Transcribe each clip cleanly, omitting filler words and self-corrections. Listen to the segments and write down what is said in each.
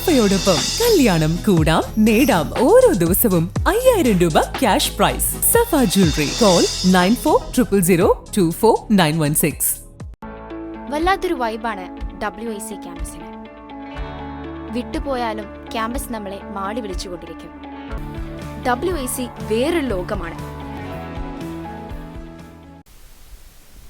സഫയോടൊപ്പം കല്യാണം കൂടാം നേടാം ഓരോ ദിവസവും 5000 രൂപ ക്യാഷ് പ്രൈസ്. സഫ ജ്വല്ലറി. കോൾ 9400024916. വല്ലാത്തൊരു വൈബാണ് WIC ക്യാമ്പസിന്. വിട്ടുപോയാലും ക്യാമ്പസ് നമ്മളെ മാടി വിളിച്ചുകൊണ്ടിരിക്കും. WIC വേറൊരു ലോകമാണ്.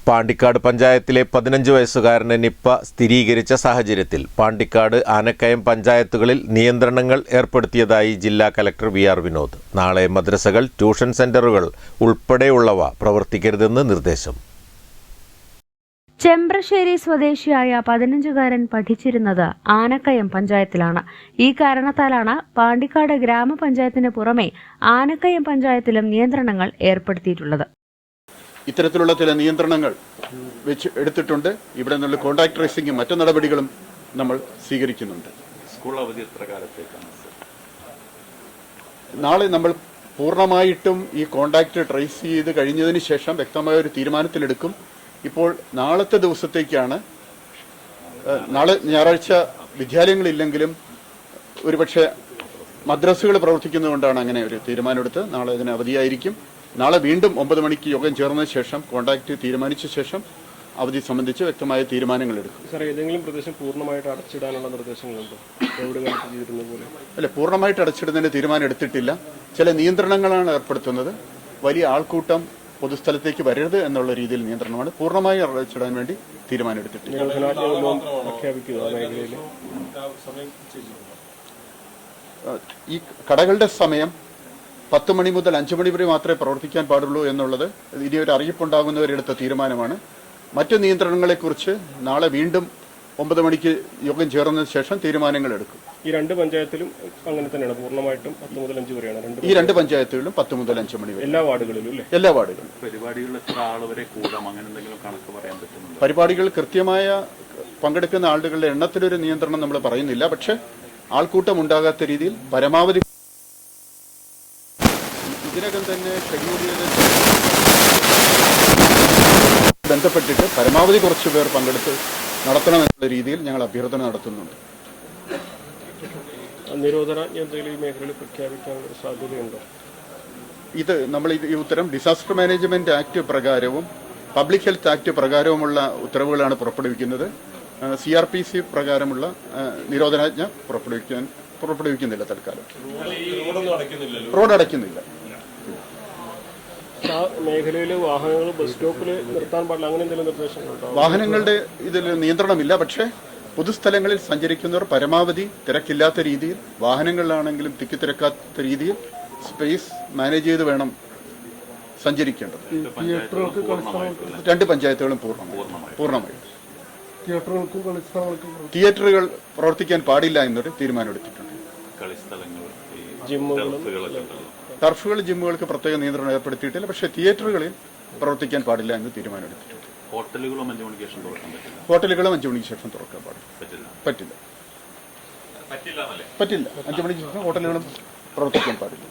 പാണ്ടിക്കാട് പഞ്ചായത്തിലെ 15 വയസ്സുകാരന് നിപ്പ സ്ഥിരീകരിച്ച സാഹചര്യത്തിൽ പാണ്ടിക്കാട് ആനക്കയം പഞ്ചായത്തുകളിൽ നിയന്ത്രണങ്ങൾ ഏർപ്പെടുത്തിയതായി ജില്ലാ കലക്ടർ VR വിനോദ്. നാളെ മദ്രസകൾ, ട്യൂഷൻ സെന്ററുകൾ ഉൾപ്പെടെയുള്ളവ പ്രവർത്തിക്കരുതെന്ന് നിർദ്ദേശം. ചെമ്പ്രശ്ശേരി സ്വദേശിയായ 15കാരൻ പഠിച്ചിരുന്നത് ആനക്കയം പഞ്ചായത്തിലാണ്. ഈ കാരണത്താലാണ് പാണ്ടിക്കാട് ഗ്രാമപഞ്ചായത്തിന് പുറമെ ആനക്കയം പഞ്ചായത്തിലും നിയന്ത്രണങ്ങൾ ഏർപ്പെടുത്തിയിട്ടുള്ളത്. ഇത്തരത്തിലുള്ള ചില നിയന്ത്രണങ്ങൾ എടുത്തിട്ടുണ്ട്. ഇവിടെ നിന്നുള്ള കോൺടാക്ട് ട്രേസിംഗും മറ്റു നടപടികളും നമ്മൾ സ്വീകരിക്കുന്നുണ്ട്. സ്കൂൾ അവധി എത്ര കാലത്തേക്കാണ്? നാളെ നമ്മൾ പൂർണ്ണമായിട്ടും ഈ കോൺടാക്ട് ട്രേസ് ചെയ്ത് കഴിഞ്ഞതിന് ശേഷം വ്യക്തമായ ഒരു തീരുമാനത്തിലെടുക്കും. ഇപ്പോൾ നാളത്തെ ദിവസത്തേക്കാണ്. നാളെ ഞായറാഴ്ച വിദ്യാലയങ്ങളില്ലെങ്കിലും ഒരുപക്ഷെ മദ്രസകൾ പ്രവർത്തിക്കുന്നതുകൊണ്ടാണ് അങ്ങനെ ഒരു തീരുമാനമെടുത്ത് നാളെ അതിന് അവധിയായിരിക്കും. നാളെ വീണ്ടും 9 മണിക്ക് യോഗം ചേർന്ന ശേഷം കോൺടാക്ട് തീരുമാനിച്ച ശേഷം അവധി സംബന്ധിച്ച് വ്യക്തമായ തീരുമാനങ്ങൾ എടുക്കും. സാർ, ഏതെങ്കിലും പ്രദേശം പൂർണ്ണമായിട്ട് അടച്ചിടാനുള്ള നിർദ്ദേശങ്ങളുണ്ടോ? അല്ല, പൂർണ്ണമായിട്ട് അടച്ചിടുന്നതിന് തീരുമാനം എടുത്തിട്ടില്ല. ചില നിയന്ത്രണങ്ങളാണ് ഏർപ്പെടുത്തുന്നത്. വലിയ ആൾക്കൂട്ടം പൊതുസ്ഥലത്തേക്ക് വരരുത് എന്നുള്ള രീതിയിൽ നിയന്ത്രണമാണ്. പൂർണ്ണമായി അടച്ചിടാൻ വേണ്ടി തീരുമാനം എടുത്തിട്ടില്ല. ഈ കടകളുടെ സമയം 10 മണി മുതൽ 5 മണി വരെ മാത്രമേ പ്രവർത്തിക്കാൻ പാടുള്ളൂ എന്നുള്ളത് ഇനി ഒരു അറിയിപ്പുണ്ടാകുന്നവരെടുത്ത തീരുമാനമാണ്. മറ്റു നിയന്ത്രണങ്ങളെക്കുറിച്ച് നാളെ വീണ്ടും 9 മണിക്ക് യോഗം ചേർന്നതിന് ശേഷം തീരുമാനങ്ങൾ എടുക്കും. ഈ 2 പഞ്ചായത്തിലും അങ്ങനെ തന്നെയാണ്, പൂർണ്ണമായിട്ടും 10 മുതൽ 5 വരെയാണ്. ഈ 2 പഞ്ചായത്തുകളിലും 10 മുതൽ 5 മണി വരെ. എല്ലാ വാർഡുകളിലും അല്ലേ? എല്ലാ വാർഡുകളിലും. പരിപാടികളിൽ എത്ര ആളുവരെ കൂടാം, അങ്ങനെ എന്തെങ്കിലും കണക്ക് പറയാൻ പറ്റുന്നുണ്ടോ? പരിപാടികൾ കൃത്യമായ പങ്കെടുക്കുന്ന ആളുകളുടെ എണ്ണത്തിലൊരു നിയന്ത്രണം നമ്മൾ പറയുന്നില്ല. പക്ഷെ ആൾക്കൂട്ടം ഉണ്ടാകാത്ത രീതിയിൽ പരമാവധി ഇതിനകം തന്നെ ഷെഡ്യൂൾ ചെയ്ത് ബന്ധപ്പെട്ടിട്ട് പരമാവധി കുറച്ച് പേർ പങ്കെടുത്ത് നടത്തണമെന്നുള്ള രീതിയിൽ ഞങ്ങൾ അഭ്യർത്ഥന നടത്തുന്നുണ്ട്. നിരോധനാജ്ഞ എന്തെങ്കിലും ഈ മേഖലയിൽ പ്രഖ്യാപിക്കാനുള്ള സാധ്യതയുണ്ടോ? ഇത് നമ്മൾ ഈ ഉത്തരം ഡിസാസ്റ്റർ മാനേജ്മെന്റ് ആക്ട് പ്രകാരവും പബ്ലിക് ഹെൽത്ത് ആക്ട് പ്രകാരവുമുള്ള ഉത്തരവുകളാണ് പുറപ്പെടുവിക്കുന്നത്. CRPC പ്രകാരമുള്ള നിരോധനാജ്ഞ പുറപ്പെടുവിക്കുന്നില്ല. തൽക്കാലം റോഡ് അടയ്ക്കുന്നില്ല. മേഖലയിൽ വാഹനങ്ങൾ ബസ് സ്റ്റോപ്പിൽ നിർത്താൻ പാടില്ല, അങ്ങനെ എന്തെങ്കിലും നിർദ്ദേശങ്ങളുണ്ടോ? വാഹനങ്ങളുടെ ഇതിൽ നിയന്ത്രണമില്ല. പക്ഷേ പൊതുസ്ഥലങ്ങളിൽ സഞ്ചരിക്കുന്നവർ പരമാവധി തിരക്കില്ലാത്ത രീതിയിൽ, വാഹനങ്ങളിലാണെങ്കിലും തിക്കിത്തിരക്കാത്ത രീതിയിൽ സ്പേസ് മാനേജ് ചെയ്ത് വേണം സഞ്ചരിക്കേണ്ടത്. 2 പഞ്ചായത്തുകളും പൂർണ്ണമായി. തിയേറ്ററുകൾ പ്രവർത്തിക്കാൻ പാടില്ല എന്നൊരു തീരുമാനമെടുത്തിട്ടുണ്ട്. ടർഫുകൾ, ജിമ്മുകൾക്ക് പ്രത്യേക നിയന്ത്രണം ഏർപ്പെടുത്തിയിട്ടില്ല. പക്ഷേ തിയേറ്ററുകളിൽ പ്രവർത്തിക്കാൻ പാടില്ല എന്ന് തീരുമാനമെടുത്തിട്ടുണ്ട്. ഹോട്ടലുകളും 5 മണിക്ക് ശേഷം തുറക്കാൻ പറ്റില്ല. ഹോട്ടലുകളും 5 മണിക്ക് ശേഷം തുറക്കാൻ പറ്റില്ല. 5 മണിക്ക് ശേഷം ഹോട്ടലുകളും പ്രവർത്തിക്കാൻ പാടില്ല.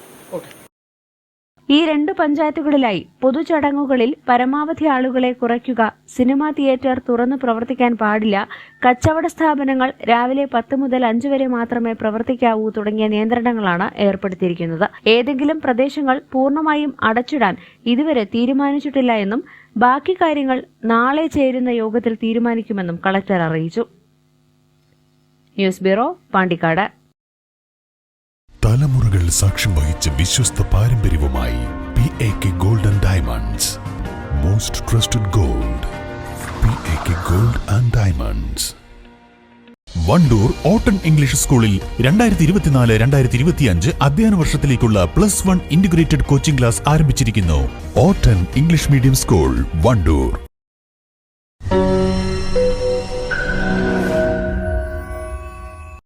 ഈ 2 പഞ്ചായത്തുകളിലായി പൊതുചടങ്ങുകളിൽ പരമാവധി ആളുകളെ കുറയ്ക്കുക, സിനിമാ തിയേറ്റർ തുറന്നു പ്രവർത്തിക്കാൻ പാടില്ല, കച്ചവട സ്ഥാപനങ്ങൾ രാവിലെ 10 മുതൽ 5 വരെ മാത്രമേ പ്രവർത്തിക്കാവൂ തുടങ്ങിയ നിയന്ത്രണങ്ങളാണ് ഏർപ്പെടുത്തിയിരിക്കുന്നത്. ഏതെങ്കിലും പ്രദേശങ്ങൾ പൂർണ്ണമായും അടച്ചിടാൻ ഇതുവരെ തീരുമാനിച്ചിട്ടില്ല എന്നും ബാക്കി കാര്യങ്ങൾ നാളെ ചേരുന്ന യോഗത്തിൽ തീരുമാനിക്കുമെന്നും കളക്ടർ അറിയിച്ചു. News bureau, Pandikkad. തലമുറകൾ സാക്ഷ്യം വഹിച്ച വിശ്വസ്ത പാരമ്പര്യവുമായി PAK Gold and Diamonds. Most trusted gold. PAK Gold and Diamonds. Wandoor ഓട്ടൺ ഇംഗ്ലീഷ് സ്കൂളിൽ 2024-2025 അധ്യയന വർഷത്തിലേക്കുള്ള +1 ഇന്റഗ്രേറ്റഡ് കോച്ചിംഗ് ക്ലാസ് ആരംഭിച്ചിരിക്കുന്നു. ഓട്ടൺ ഇംഗ്ലീഷ് മീഡിയം സ്കൂൾ, വണ്ടൂർ.